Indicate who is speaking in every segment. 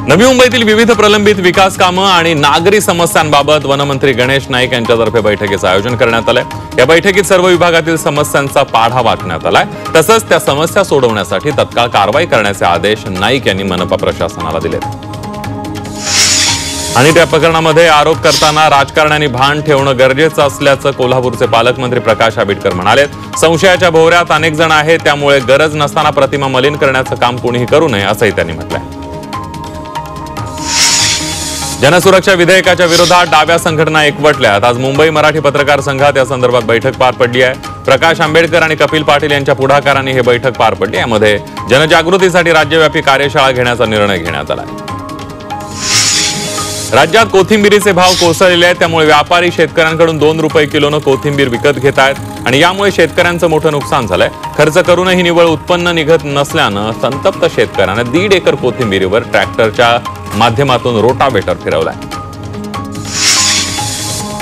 Speaker 1: नवी मुंबईतील विविध प्रलंबित विकास कामं आणि नागरी समस्यांबाबत वनमंत्री गणेश नाईक यांच्यातर्फे बैठकीचं आयोजन करण्यात आलंय। या बैठकीत सर्व विभागातील समस्यांचा पाढा वाटण्यात आलाय। तसंच त्या समस्या सोडवण्यासाठी तत्काळ कारवाई करण्याचे आदेश नाईक यांनी मनपा प्रशासनाला दिलेत। आणि त्या प्रकरणामध्ये आरोप करताना राजकारण्यांनी भान ठेवणं गरजेचं असल्याचं कोल्हापूरचे पालकमंत्री प्रकाश आंबेडकर म्हणाले। संशयाच्या भोवऱ्यात अनेक जण आहेत, त्यामुळे गरज नसताना प्रतिमा मलिन करण्याचं काम कोणीही करू नये असंही त्यांनी म्हटलंय। जनसुरक्षा विधेयकाच्या विरोधात डाव्या संघटना एकवटल्यात। आज मुंबई मराठी पत्रकार संघात या संदर्भात बैठक पार पडली आहे। प्रकाश आंबेडकर आणि कपिल पाटील यांच्या पुढाकाराने ही बैठक पार पडली। यामध्ये जनजागृतीसाठी राज्यव्यापी कार्यशाळा घेण्याचा निर्णय घेण्यात आला। राज्यात कोथिंबिरीचे भाव कोसळलेले आहेत, त्यामुळे व्यापारी शेतकऱ्यांकडून 2 रुपये किलोनं कोथिंबीर विकत घेत आहेत आणि यामुळे शेतकऱ्यांचं मोठं नुकसान झालंय। खर्च करूनही निव्वळ उत्पन्न निघत नसल्यानं संतप्त शेतकऱ्यांना 1.5 एकर कोथिंबीरीवर ट्रॅक्टरच्या माध्यमातून रोटावेटर फिरवलाय।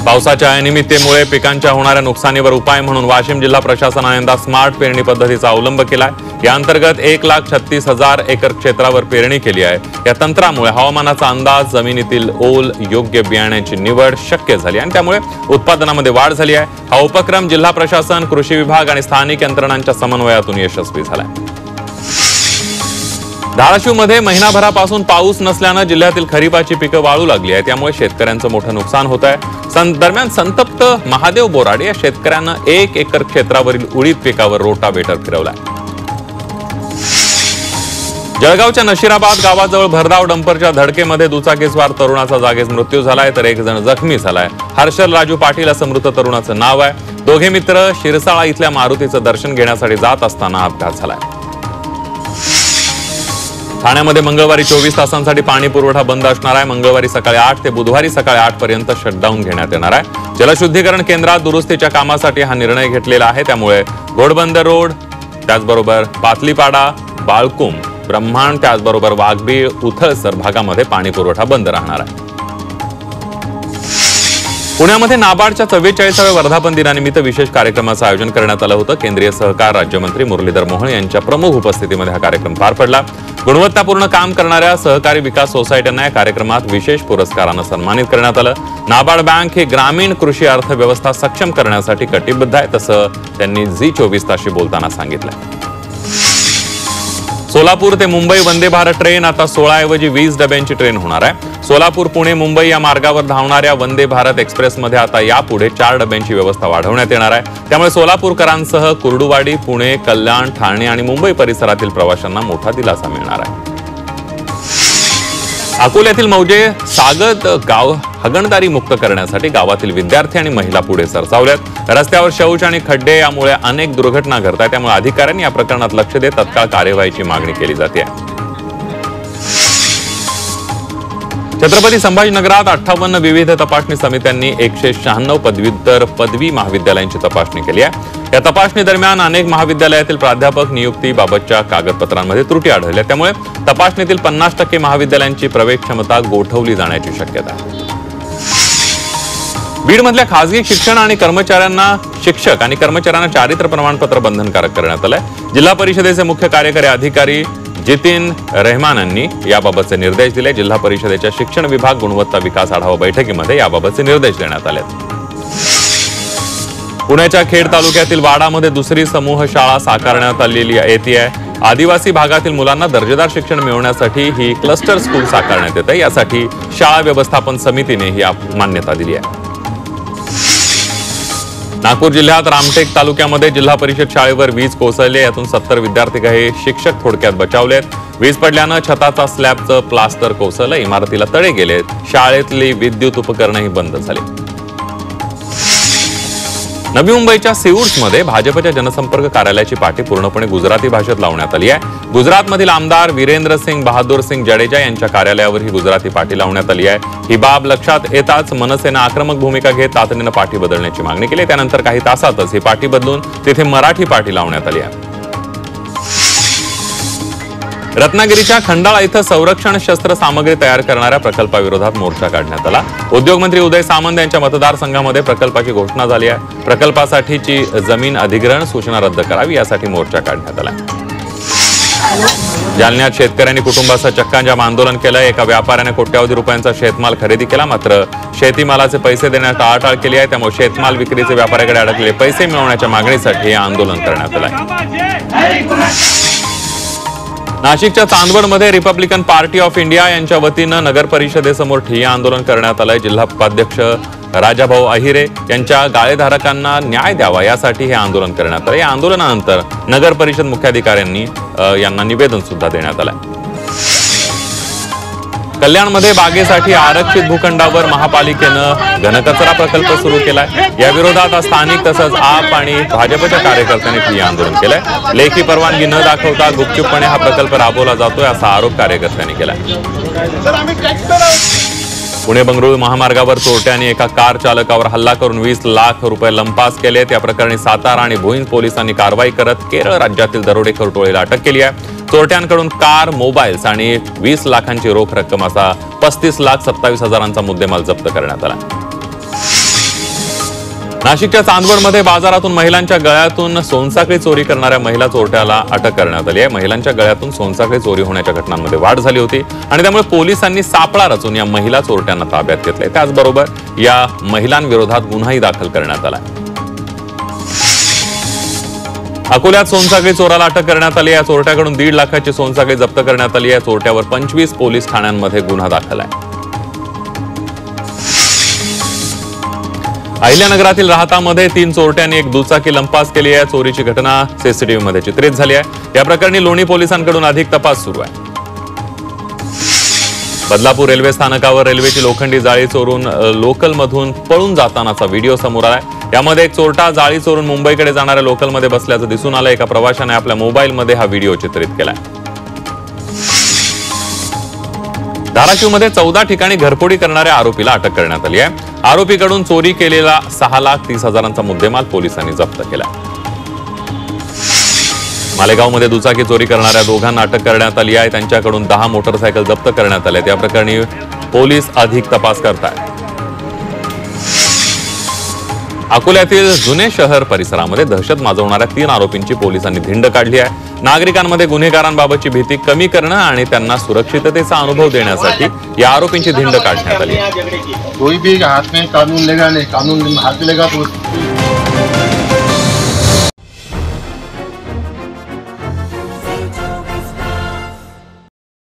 Speaker 1: पावसाच्या अनियमिततेमुळे पिकांच्या होणाऱ्या नुकसानीवर उपाय म्हणून वाशिम जिल्हा प्रशासनाने यंदा स्मार्ट पेरणी पद्धतीचा अवलंब केलाय। या अंतर्गत 1,36,000 एकर क्षेत्रावर पेरणी केली आहे। या तंत्रामुळे हवामानाचा अंदाज, जमिनीतील ओल, योग्य बियाण्याची निवड शक्य झाली आणि त्यामुळे उत्पादनामध्ये वाढ झाली आहे। हा उपक्रम जिल्हा प्रशासन, कृषी विभाग आणि स्थानिक यंत्रणांच्या समन्वयातून यशस्वी झालाय। धाराशिवमध्ये महिनाभरापासून पाऊस नसल्यानं जिल्ह्यातील खरीपाची पिकं वाळू लागली आहेत, त्यामुळे शेतकऱ्यांचं मोठं नुकसान होत आहे। दरम्यान संतप्त महादेव बोराडे या शेतकऱ्यांना 1 एकर क्षेत्रावरील उडीद पिकावर रोटावेटर फिरवलाय। जळगावच्या नशिराबाद गावाजवळ भरधाव डंपरच्या धडकेमध्ये दुचाकीस्वार तरुणाचा जागीच मृत्यू झालाय, तर एक जण जखमी झालाय। हर्षल राजू पाटील असं मृत तरुणाचं नाव आहे। दोघे मित्र शिरसाळा इथल्या मारुतीचं दर्शन घेण्यासाठी जात असताना अपघात झालाय। ठाण्यामध्ये मंगळवारी 24 तासांसाठी पाणी पुरवठा बंद असणार आहे। मंगळवारी सकाळी 8 ते बुधवारी सकाळी 8 पर्यंत शटडाऊन घेण्यात येणार आहे। जलशुद्धीकरण केंद्रात दुरुस्तीच्या कामासाठी हा निर्णय घेतलेला आहे, त्यामुळे घोडबंदर रोड, त्याचबरोबर पातलीपाडा, बाळकुम, ब्रह्मांड, त्याचबरोबर वाघबीळ, उथळसर भागामध्ये पाणी पुरवठा बंद राहणार आहे। पुण्यामध्ये नाबार्डच्या 44व्या वर्धापन दिनानिमित्त विशेष कार्यक्रमाचं आयोजन करण्यात आलं होतं। केंद्रीय सहकार राज्यमंत्री मुरलीधर मोहोळ यांच्या प्रमुख उपस्थितीमध्ये हा कार्यक्रम पार पडला। गुणवत्तापूर्ण काम करणाऱ्या सहकारी विकास सोसायट्यांना या कार्यक्रमात विशेष पुरस्कारानं सन्मानित करण्यात आलं। नाबार्ड बँक ही ग्रामीण कृषी अर्थव्यवस्था सक्षम करण्यासाठी कटिबद्ध आहे, तसं त्यांनी झी24 तासशी बोलताना सांगितलं। सोलापूर ते मुंबई वंदे भारत ट्रेन आता 16 ऐवजी 20 डब्यांची ट्रेन होणार आहे। सोलापूर, पुणे, मुंबई या मार्गावर धावणाऱ्या वंदे भारत एक्सप्रेसमध्ये आता यापुढे 4 डब्यांची व्यवस्था वाढवण्यात येणार आहे। त्यामुळे सोलापूरकरांसह कुर्डुवाडी, पुणे, कल्याण, ठाणे आणि मुंबई परिसरातील प्रवाशांना मोठा दिलासा मिळणार आहे। अकोल्यातील मौजे सागत गाव हगणदारी मुक्त करण्यासाठी गावातील विद्यार्थी आणि महिला पुढे सरसावल्यात। रस्त्यावर शौच आणि खड्डे यामुळे अनेक दुर्घटना घडतात, त्यामुळे अधिकाऱ्यांनी या प्रकरणात लक्ष देत तत्काळ कार्यवाहीची मागणी केली जाते। छत्रपती संभाजीनगरात 58 विविध तपासणी समित्यांनी 196 पदव्युत्तर पदवी महाविद्यालयांची तपासणी केली आहे। या तपासणी दरम्यान अनेक महाविद्यालयातील प्राध्यापक नियुक्तीबाबतच्या कागदपत्रांमध्ये त्रुटी आढळल्या, त्यामुळे तपासणीतील 50% महाविद्यालयांची प्रवेश क्षमता गोठवली जाण्याची शक्यता आहे। बीडमधल्या खासगी शिक्षक आणि कर्मचाऱ्यांना चारित्र्य प्रमाणपत्र बंधनकारक करण्यात आलंय। जिल्हा परिषदेचे मुख्य कार्यकारी अधिकारी जितीन रहमान यांनी याबाबतचे निर्देश दिले। जिल्हा परिषदेच्या शिक्षण विभाग गुणवत्ता विकास आढावा बैठकीमध्ये याबाबतचे निर्देश देण्यात आले। पुण्याच्या खेड तालुक्यातील वाडामध्ये दुसरी समूह शाळा साकारण्यात आलेली आहे। आदिवासी भागातील मुलांना दर्जेदार शिक्षण मिळवण्यासाठी ही क्लस्टर स्कूल साकारण्यात येते। यासाठी शाळा व्यवस्थापन समितीने ही मान्यता दिली आहे। नागपूर जिल्ह्यात रामटेक तालुक्यामध्ये जिल्हा परिषद शाळेवर वीज कोसळली, यातून 70 विद्यार्थी काही शिक्षक थोडक्यात बचावलेत। वीज पडल्यानं छताचा स्लॅबचं प्लास्टर कोसळलं, इमारतीला तडे गेलेत, शाळेतली विद्युत उपकरणंही बंद झाली। नवी मुंबईच्या सिऊर्समध्ये भाजपच्या जनसंपर्क कार्यालयाची पाटी पूर्णपणे गुजराती भाषेत लावण्यात आली आहे। गुजरातमधील आमदार वीरेंद्र सिंग बहादूर सिंग जडेजा यांच्या कार्यालयावर ही गुजराती पाटी लावण्यात आली आहे। ही बाब लक्षात येताच मनसेनं आक्रमक भूमिका घेत तातडीनं पाटी बदलण्याची मागणी केली। त्यानंतर काही तासातच ही पाटी बदलून तिथे मराठी पाटी लावण्यात आली आहे। रत्नागिरीच्या खंडाळा इथं संरक्षण शस्त्र सामग्री तयार करणाऱ्या प्रकल्पाविरोधात मोर्चा काढण्यात आला। उद्योगमंत्री उदय सामंत यांच्या मतदारसंघामध्ये प्रकल्पाची घोषणा झाली आहे। प्रकल्पासाठीची जमीन अधिग्रहण सूचना रद्द करावी यासाठी मोर्चा काढण्यात आला। जालन्यात शेतकऱ्यांनी कुटुंबासह चक्काजाम आंदोलन केलं। एका व्यापाऱ्याने कोट्यावधी रुपयांचा शेतमाल खरेदी केला, मात्र शेतीमालाचे पैसे देण्यास टाळाटाळ केली आहे। त्यामुळे शेतमाल विक्रीचे व्यापाऱ्याकडे अडकलेले पैसे मिळवण्याच्या मागणीसाठी हे आंदोलन करण्यात आलं। नाशिकच्या चांदवडमध्ये रिपब्लिकन पार्टी ऑफ इंडिया यांच्या वतीनं नगर परिषदेसमोर ठिय्या आंदोलन करण्यात आलंय। जिल्हा उपाध्यक्ष राजाभाऊ अहिरे यांच्या गाळेधारकांना न्याय द्यावा यासाठी हे आंदोलन करण्यात आलं। या आंदोलनानंतर नगर परिषद मुख्याधिकाऱ्यांनी यांना निवेदन सुद्धा देण्यात आलंय। कल्याणमध्ये बागेसाठी आरक्षित भूखंडावर महापालिकेनं घनकचरा प्रकल्प सुरू केलाय। या विरोधात स्थानिक तसंच आप आणि भाजपच्या कार्यकर्त्यांनी ठिय्या आंदोलन केलंय। लेखी परवानगी न दाखवता गुपचूपपणे हा प्रकल्प राबवला जातोय असा आरोप कार्यकर्त्यांनी केलाय। पुणे बंगळुरू महामार्गावर चोरट्यांनी एका कार चालकावर हल्ला करून 20 लाख रुपये लंपास केले। त्या प्रकरणी सातारा आणि भुईंज पोलिसांनी कारवाई करत केरळ राज्यातील दरोडेखोर टोळीला अटक केली आहे। चोरट्यांकडून कार, मोबाईल्स आणि 20 लाखांची रोख रक्कम असा 35,27,000चा मुद्देमाल जप्त करण्यात आला। नाशिकच्या चांदवडमध्ये बाजारातून महिलांच्या गळ्यातून सोनसाखळी चोरी करणाऱ्या महिला चोरट्याला अटक करण्यात आली आहे। महिलांच्या गळ्यातून सोनसाखळी चोरी होण्याच्या घटनांमध्ये वाढ झाली होती आणि त्यामुळे पोलिसांनी सापळा रचून या महिला चोरट्यांना ताब्यात घेतले। त्याचबरोबर या महिलांविरोधात गुन्हाही दाखल करण्यात आला। अकोल्यात सोनसाखळी चोराला अटक करण्यात आली। या चोरट्याकडून 1.5 लाखाची सोनसाखळी जप्त करण्यात आली आहे। चोरट्यावर 25 पोलीस ठाण्यांमध्ये गुन्हा दाखल आहे। अहिल्यानगरातील राहतामध्ये 3 चोरट्यांनी एक दुचाकी लंपास केली आहे। चोरीची घटना सीसीटीव्ही मध्ये चित्रित झाली आहे। या प्रकरणी लोणी पोलिसांकडून अधिक तपास सुरू आहे। बदलापूर रेल्वे स्थानकावर रेल्वेची लोखंडी जाळी चोरून लोकलमधून पळून जातानाचा व्हिडिओ समोर आलाय। यामध्ये एक चोरटा जाळी चोरून मुंबईकडे जाणाऱ्या लोकलमध्ये बसल्याचं दिसून आलं। एका प्रवाशाने आपल्या मोबाईलमध्ये हा व्हिडिओ चित्रित केलाय। धाराशिवमध्ये 14 ठिकाणी घरफोडी करणाऱ्या आरोपीला अटक करण्यात आली आहे। आरोपीकडून चोरी केलेला 6,30,000चा मुद्देमाल पोलिसांनी जप्त केला। मालेगावमध्ये दुचाकी चोरी करणाऱ्या दोघांना अटक करण्यात आली आहे। त्यांच्याकडून 10 मोटरसायकल जप्त करण्यात आल्या। त्या प्रकरणी पोलीस अधिक तपास करतात। अकोल्यातील जुने शहर परिसरामध्ये दहशत माजवणाऱ्या 3 आरोपींची पोलिसांनी धिंड काढली आहे। नागरिकांमध्ये गुन्हेगारांबाबतची भीती कमी करणं आणि त्यांना सुरक्षिततेचा अनुभव देण्यासाठी या आरोपींची धिंड काढण्यात आली।
Speaker 2: कोई भी हाथ में कानून लेगा नहीं, कानून हाथ में लेगा तो